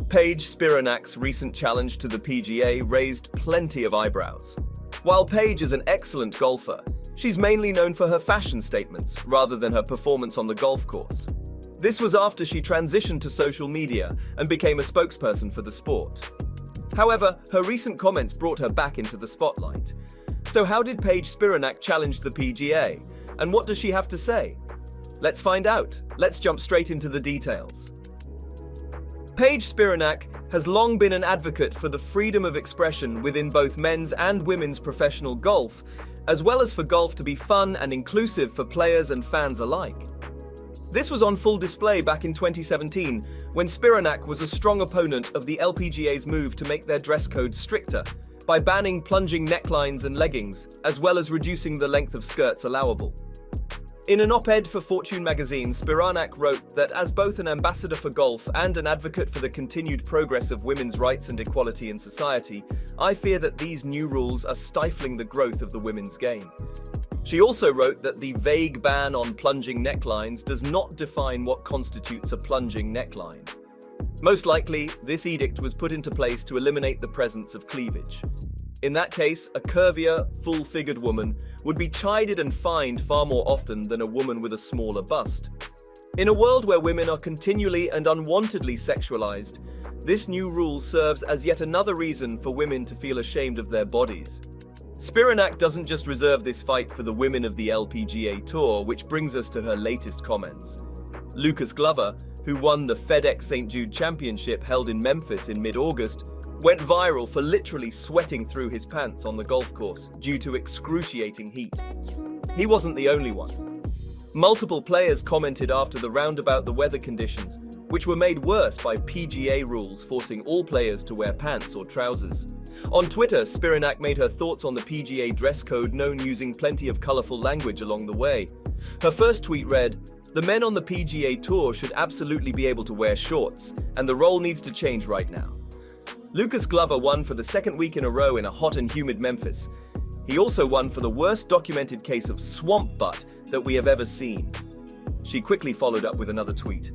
Paige Spiranac's recent challenge to the PGA raised plenty of eyebrows. While Paige is an excellent golfer, she's mainly known for her fashion statements rather than her performance on the golf course. This was after she transitioned to social media and became a spokesperson for the sport. However, her recent comments brought her back into the spotlight. So how did Paige Spiranac challenge the PGA? And what does she have to say? Let's find out. Let's jump straight into the details. Paige Spiranac has long been an advocate for the freedom of expression within both men's and women's professional golf, as well as for golf to be fun and inclusive for players and fans alike. This was on full display back in 2017, when Spiranac was a strong opponent of the LPGA's move to make their dress code stricter, by banning plunging necklines and leggings, as well as reducing the length of skirts allowable. In an op-ed for Fortune magazine, Spiranac wrote that as both an ambassador for golf and an advocate for the continued progress of women's rights and equality in society, I fear that these new rules are stifling the growth of the women's game. She also wrote that the vague ban on plunging necklines does not define what constitutes a plunging neckline. Most likely, this edict was put into place to eliminate the presence of cleavage. In that case, a curvier, full-figured woman would be chided and fined far more often than a woman with a smaller bust. In a world where women are continually and unwantedly sexualized, this new rule serves as yet another reason for women to feel ashamed of their bodies. Spiranac doesn't just reserve this fight for the women of the LPGA Tour, which brings us to her latest comments. Lucas Glover, who won the FedEx St. Jude Championship held in Memphis in mid-August, went viral for literally sweating through his pants on the golf course due to excruciating heat. He wasn't the only one. Multiple players commented after the round about the weather conditions, which were made worse by PGA rules forcing all players to wear pants or trousers. On Twitter, Spiranac made her thoughts on the PGA dress code known using plenty of colorful language along the way. Her first tweet read, "The men on the PGA Tour should absolutely be able to wear shorts, and the role needs to change right now." Lucas Glover won for the second week in a row in a hot and humid Memphis. He also won for the worst documented case of swamp butt that we have ever seen. She quickly followed up with another tweet.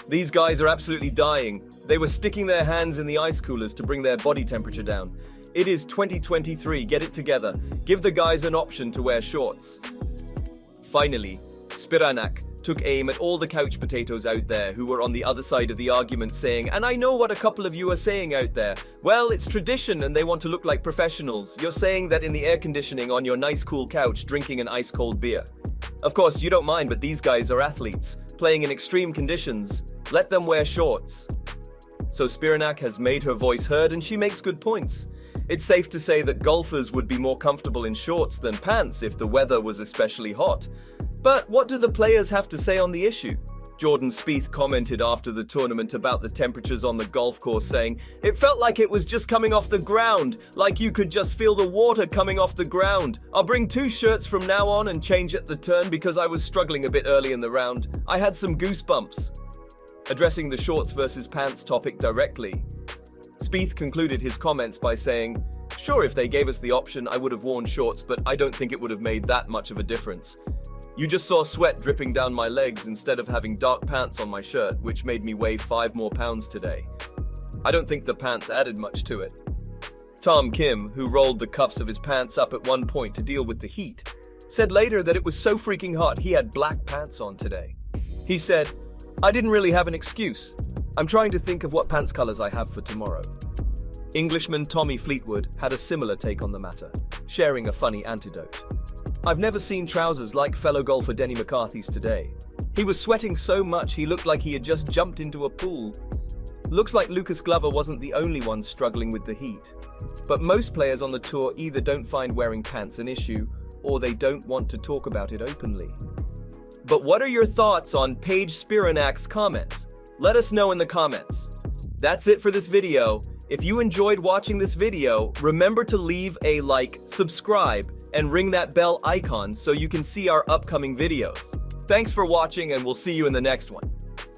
"These guys are absolutely dying. They were sticking their hands in the ice coolers to bring their body temperature down. It is 2023, get it together. Give the guys an option to wear shorts." Finally, Spiranac took aim at all the couch potatoes out there who were on the other side of the argument saying, "And I know what a couple of you are saying out there. Well, it's tradition and they want to look like professionals. You're saying that in the air conditioning on your nice cool couch drinking an ice cold beer. Of course, you don't mind, but these guys are athletes, playing in extreme conditions. Let them wear shorts." So Spiranac has made her voice heard and she makes good points. It's safe to say that golfers would be more comfortable in shorts than pants if the weather was especially hot. But what do the players have to say on the issue? Jordan Spieth commented after the tournament about the temperatures on the golf course saying, "It felt like it was just coming off the ground, like you could just feel the water coming off the ground. I'll bring 2 shirts from now on and change at the turn because I was struggling a bit early in the round. I had some goosebumps." Addressing the shorts versus pants topic directly, Spieth concluded his comments by saying, "Sure, if they gave us the option, I would have worn shorts, but I don't think it would have made that much of a difference. You just saw sweat dripping down my legs instead of having dark pants on my shirt, which made me weigh 5 more pounds today. I don't think the pants added much to it." Tom Kim, who rolled the cuffs of his pants up at one point to deal with the heat, said later that it was so freaking hot he had black pants on today. He said, "I didn't really have an excuse. I'm trying to think of what pants colors I have for tomorrow." Englishman Tommy Fleetwood had a similar take on the matter, sharing a funny anecdote. "I've never seen trousers like fellow golfer Denny McCarthy's today. He was sweating so much he looked like he had just jumped into a pool." Looks like Lucas Glover wasn't the only one struggling with the heat. But most players on the tour either don't find wearing pants an issue, or they don't want to talk about it openly. But what are your thoughts on Paige Spiranac's comments? Let us know in the comments. That's it for this video. If you enjoyed watching this video, remember to leave a like, subscribe, and ring that bell icon so you can see our upcoming videos. Thanks for watching and we'll see you in the next one.